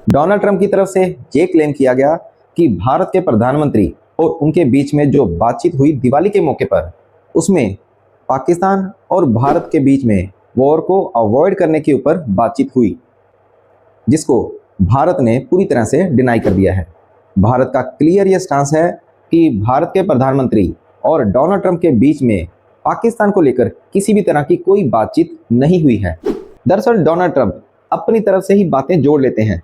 Donald Trump की तरफ से ये क्लेम किया गया कि भारत के प्रधानमंत्री और उनके बीच में जो बातचीत हुई दिवाली के मौके पर, उसमें पाकिस्तान और भारत के बीच में वॉर को अवॉइड करने के ऊपर बातचीत हुई, जिसको भारत ने पूरी तरह से डिनाई कर दिया है। भारत का क्लियर ये स्टांस है कि भारत के प्रधानमंत्री और डोनाल्ड ट्रंप के बीच में पाकिस्तान को लेकर किसी भी तरह की कोई बातचीत नहीं हुई है। दरअसल डोनाल्ड ट्रंप अपनी तरफ से ही बातें जोड़ लेते हैं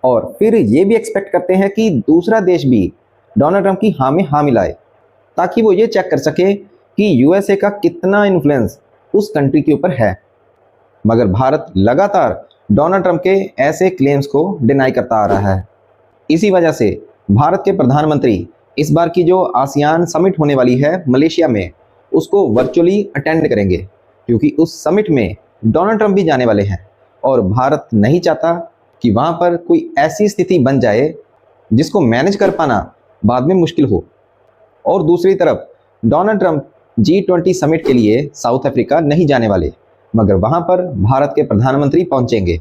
और फिर ये भी एक्सपेक्ट करते हैं कि दूसरा देश भी डोनाल्ड ट्रंप की हाँ में हाँ मिलाए, ताकि वो ये चेक कर सके कि यूएसए का कितना इन्फ्लुएंस उस कंट्री के ऊपर है। मगर भारत लगातार डोनाल्ड ट्रंप के ऐसे क्लेम्स को डिनाई करता आ रहा है। इसी वजह से भारत के प्रधानमंत्री इस बार की जो आसियान समिट होने वाली है मलेशिया में, उसको वर्चुअली अटेंड करेंगे, क्योंकि उस समिट में डोनाल्ड ट्रंप भी जाने वाले हैं और भारत नहीं चाहता कि वहाँ पर कोई ऐसी स्थिति बन जाए जिसको मैनेज कर पाना बाद में मुश्किल हो। और दूसरी तरफ डोनाल्ड ट्रंप G20 समिट के लिए साउथ अफ्रीका नहीं जाने वाले, मगर वहाँ पर भारत के प्रधानमंत्री पहुँचेंगे।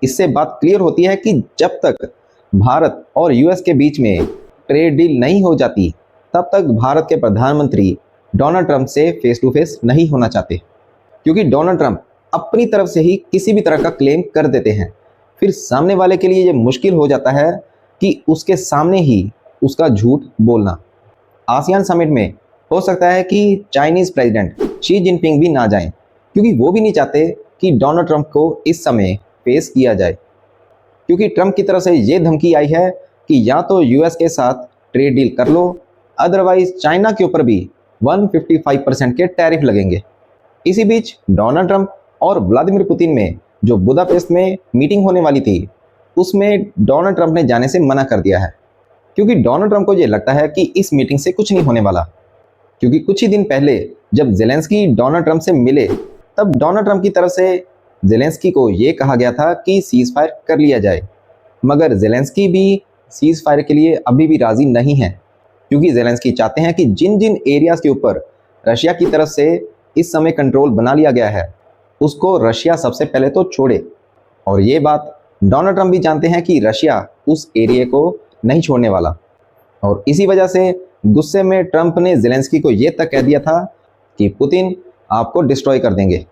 इससे बात क्लियर होती है कि जब तक भारत और यूएस के बीच में ट्रेड डील नहीं हो जाती, तब तक भारत के प्रधानमंत्री डोनाल्ड ट्रंप से फेस टू फेस नहीं होना चाहते, क्योंकि डोनाल्ड ट्रंप अपनी तरफ से ही किसी भी तरह का क्लेम कर देते हैं। फिर सामने वाले के लिए ये मुश्किल हो जाता है कि उसके सामने ही उसका झूठ बोलना। आसियान समिट में हो सकता है कि चाइनीज़ प्रेसिडेंट शी जिनपिंग भी ना जाएं, क्योंकि वो भी नहीं चाहते कि डोनाल्ड ट्रंप को इस समय फेस किया जाए, क्योंकि ट्रंप की तरफ से ये धमकी आई है कि या तो यूएस के साथ ट्रेड डील कर लो, अदरवाइज चाइना के ऊपर भी 155% के टैरिफ लगेंगे। इसी बीच डोनाल्ड ट्रंप और व्लादिमीर पुतिन में जो बुदापेस्ट में मीटिंग होने वाली थी, उसमें डोनाल्ड ट्रंप ने जाने से मना कर दिया है, क्योंकि डोनाल्ड ट्रंप को ये लगता है कि इस मीटिंग से कुछ नहीं होने वाला। क्योंकि कुछ ही दिन पहले जब ज़ेलेंस्की डोनाल्ड ट्रंप से मिले, तब डोनाल्ड ट्रंप की तरफ से ज़ेलेंस्की को ये कहा गया था कि सीज़ फायर कर लिया जाए, मगर ज़ेलेंस्की भी सीज़ फायर के लिए अभी भी राज़ी नहीं है, क्योंकि ज़ेलेंस्की चाहते हैं कि जिन जिन एरियाज़ के ऊपर रशिया की तरफ से इस समय कंट्रोल बना लिया गया है, उसको रशिया सबसे पहले तो छोड़े। और ये बात डोनाल्ड ट्रंप भी जानते हैं कि रशिया उस एरिया को नहीं छोड़ने वाला। और इसी वजह से गुस्से में ट्रंप ने ज़ेलेंस्की को ये तक कह दिया था कि पुतिन आपको डिस्ट्रॉय कर देंगे,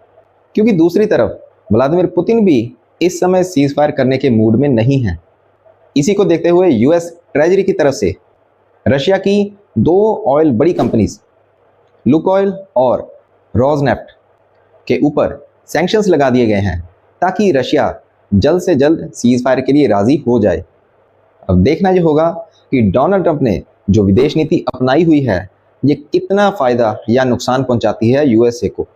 क्योंकि दूसरी तरफ व्लादिमीर पुतिन भी इस समय सीज़ फायर करने के मूड में नहीं है। इसी को देखते हुए यूएस ट्रेजरी की तरफ से रशिया की 2 ऑयल बड़ी कंपनीज लुकोइल और रोजनेफ्ट के ऊपर सैंक्शंस लगा दिए गए हैं, ताकि रशिया जल्द से जल्द सीज़ फायर के लिए राज़ी हो जाए। अब देखना ये होगा कि डोनाल्ड ट्रंप ने जो विदेश नीति अपनाई हुई है, ये कितना फ़ायदा या नुकसान पहुंचाती है यूएसए को।